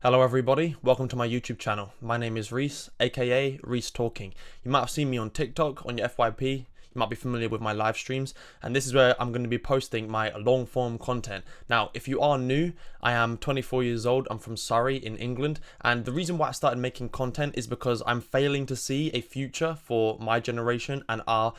Hello everybody, welcome to my YouTube channel. My name is Reece, aka Reecetalking. You might have seen me on TikTok, on your FYP, you might be familiar with my live streams, and this is where I'm going to be posting my long form content. Now, if you are new, I am 24 years old, I'm from Surrey in England, and the reason why I started making content is because I'm failing to see a future for my generation and our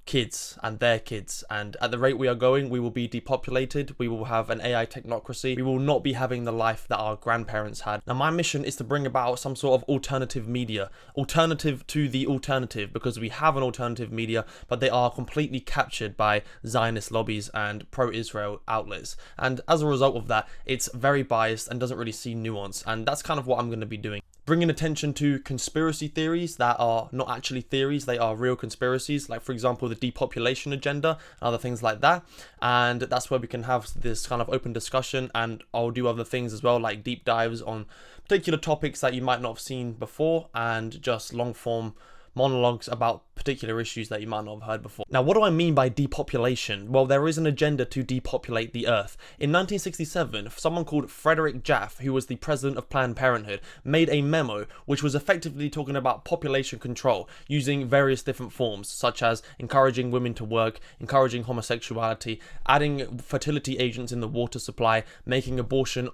kids and their kids, and at the rate we are going, we will be depopulated, we will have an AI technocracy, we will not be having the life that our grandparents had. Now my mission is to bring about some sort of alternative media, alternative to the alternative, because we have an alternative media but they are completely captured by Zionist lobbies and pro-Israel outlets, and as a result of that it's very biased and doesn't really see nuance, and that's kind of what I'm going to be doing. Bringing attention to conspiracy theories that are not actually theories, they are real conspiracies, like for example the depopulation agenda and other things like that, and that's where we can have this kind of open discussion, and I'll do other things as well, like deep dives on particular topics that you might not have seen before, and just long form monologues about particular issues that you might not have heard before. Now, what do I mean by depopulation? Well, there is an agenda to depopulate the earth. In 1967, someone called Frederick Jaffe, who was the president of Planned Parenthood, made a memo which was effectively talking about population control using various different forms, such as encouraging women to work, encouraging homosexuality, adding fertility agents in the water supply, making abortion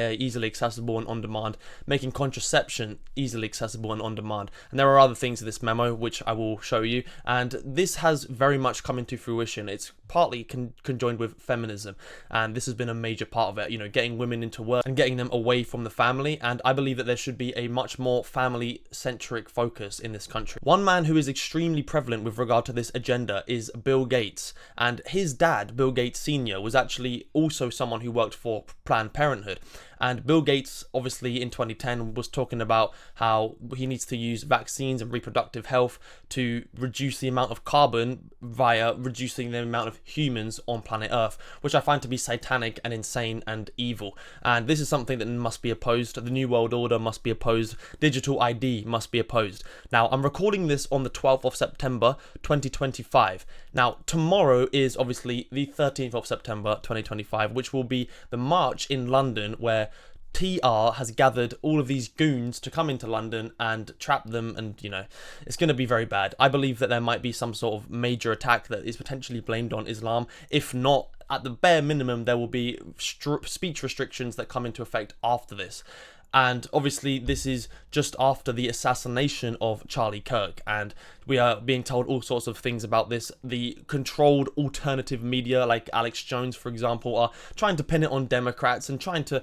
easily accessible and on demand, making contraception easily accessible and on demand. And there are other things in this memo which I will show you, and this has very much come into fruition. It's partly conjoined with feminism, and this has been a major part of it, you know, getting women into work and getting them away from the family, and I believe that there should be a much more family-centric focus in this country. One man who is extremely prevalent with regard to this agenda is Bill Gates, and his dad, Bill Gates Sr., was actually also someone who worked for Planned Parenthood. And Bill Gates, obviously in 2010, was talking about how he needs to use vaccines and reproductive health to reduce the amount of carbon via reducing the amount of humans on planet Earth, which I find to be satanic and insane and evil. And this is something that must be opposed. The New World Order must be opposed. Digital ID must be opposed. Now, I'm recording this on the 12th of September, 2025. Now, tomorrow is obviously the 13th of September, 2025, which will be the march in London where TR has gathered all of these goons to come into London and trap them, and you know, it's going to be very bad. I believe that there might be some sort of major attack that is potentially blamed on Islam. If not, at the bare minimum, there will be speech restrictions that come into effect after this. And obviously this is just after the assassination of Charlie Kirk, and we are being told all sorts of things about this. The controlled alternative media like Alex Jones, for example, are trying to pin it on Democrats and trying to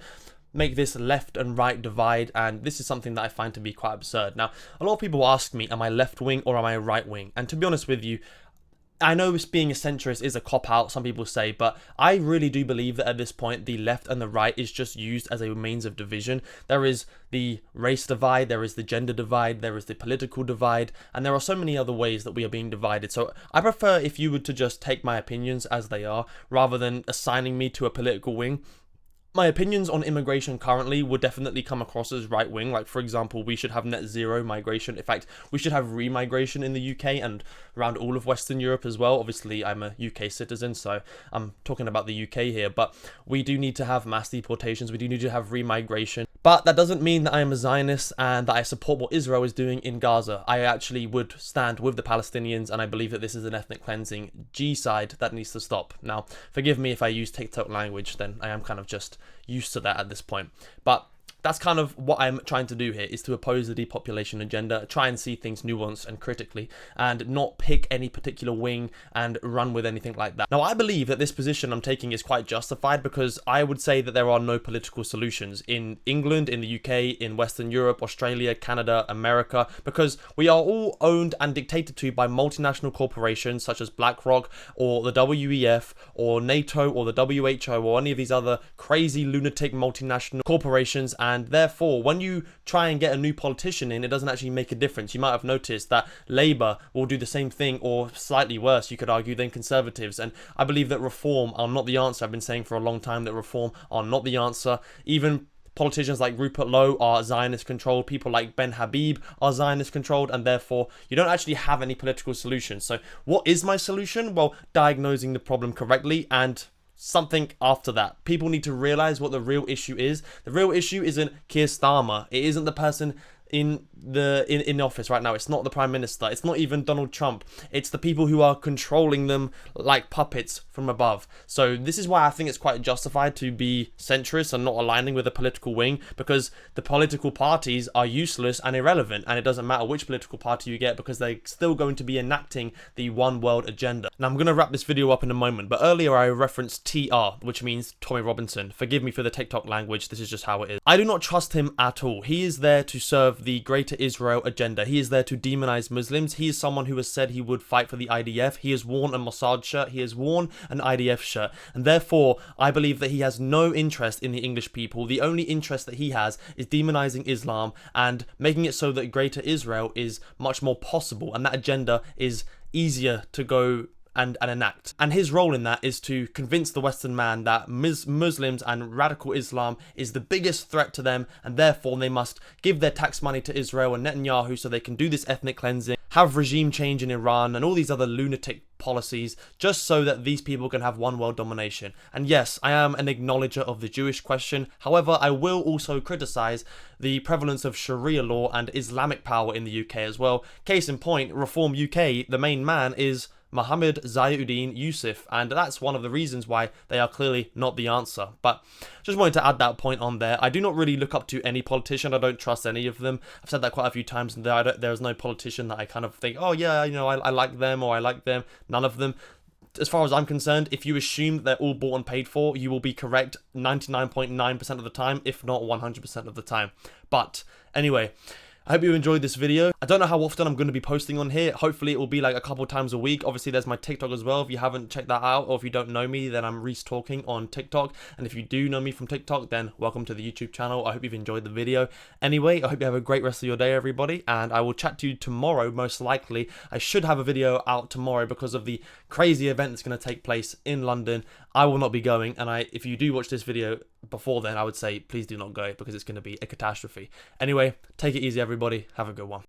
make this left and right divide, and this is something that I find to be quite absurd. Now, a lot of people ask me, am I left wing or am I right wing? And to be honest with you, I know being a centrist is a cop-out, some people say, but I really do believe that at this point the left and the right is just used as a means of division. There is the race divide, there is the gender divide, there is the political divide, and there are so many other ways that we are being divided. So I prefer if you were to just take my opinions as they are, rather than assigning me to a political wing. My opinions on immigration currently would definitely come across as right-wing. Like, for example, we should have net zero migration. In fact, we should have remigration in the UK and around all of Western Europe as well. Obviously, I'm a UK citizen, so I'm talking about the UK here. But we do need to have mass deportations. We do need to have remigration. But that doesn't mean that I am a Zionist and that I support what Israel is doing in Gaza. I actually would stand with the Palestinians, and I believe that this is an ethnic cleansing genocide that needs to stop. Now, forgive me if I use TikTok language, then I am kind of just used to that at this point. But that's kind of what I'm trying to do here, is to oppose the depopulation agenda, try and see things nuanced and critically, and not pick any particular wing and run with anything like that. Now, I believe that this position I'm taking is quite justified, because I would say that there are no political solutions in England, in the UK, in Western Europe, Australia, Canada, America, because we are all owned and dictated to by multinational corporations such as BlackRock or the WEF or NATO or the WHO or any of these other crazy lunatic multinational corporations. And therefore, when you try and get a new politician in, it doesn't actually make a difference. You might have noticed that Labour will do the same thing, or slightly worse, you could argue, than Conservatives. And I believe that reform are not the answer. I've been saying for a long time that reform are not the answer. Even politicians like Rupert Lowe are Zionist controlled, people like Ben Habib are Zionist controlled, and therefore you don't actually have any political solutions. So what is my solution? Well, diagnosing the problem correctly and something after that. People need to realize what the real issue is. The real issue isn't Keir Starmer. It isn't the person in office right now. It's not the Prime Minister. It's not even Donald Trump. It's the people who are controlling them like puppets from above. So this is why I think it's quite justified to be centrist and not aligning with a political wing, because the political parties are useless and irrelevant, and it doesn't matter which political party you get because they're still going to be enacting the one world agenda. Now I'm going to wrap this video up in a moment, but earlier I referenced TR, which means Tommy Robinson. Forgive me for the TikTok language, this is just how it is. I do not trust him at all. He is there to serve the Greater Israel agenda. He is there to demonize Muslims. He is someone who has said he would fight for the IDF. He has worn a Mossad shirt. He has worn an IDF shirt. And therefore, I believe that he has no interest in the English people. The only interest that he has is demonizing Islam and making it so that Greater Israel is much more possible, and that agenda is easier to go and enact. And his role in that is to convince the Western man that Muslims and radical Islam is the biggest threat to them, and therefore they must give their tax money to Israel and Netanyahu so they can do this ethnic cleansing, have regime change in Iran, and all these other lunatic policies, just so that these people can have one world domination. And yes, I am an acknowledger of the Jewish question. However, I will also criticize the prevalence of Sharia law and Islamic power in the UK as well. Case in point, Reform UK, the main man is Mohammed Zayuddin Yusuf, and that's one of the reasons why they are clearly not the answer. But just wanted to add that point on there. I do not really look up to any politician. I don't trust any of them. I've said that quite a few times, and there's no politician that I kind of think, oh yeah, you know, I like them, or I like them. None of them. As far as I'm concerned, if you assume that they're all bought and paid for, you will be correct 99.9% of the time, if not 100% of the time. But anyway, I hope you enjoyed this video. I don't know how often I'm going to be posting on here. Hopefully it will be like a couple times a week. Obviously there's my TikTok as well. If you haven't checked that out, or if you don't know me, then I'm Reecetalking on TikTok. And if you do know me from TikTok, then welcome to the YouTube channel. I hope you've enjoyed the video. Anyway, I hope you have a great rest of your day, everybody. And I will chat to you tomorrow, most likely. I should have a video out tomorrow because of the crazy event that's going to take place in London. I will not be going. And if you do watch this video before then, I would say please do not go, because it's going to be a catastrophe. Anyway, take it easy, everybody. Have a good one.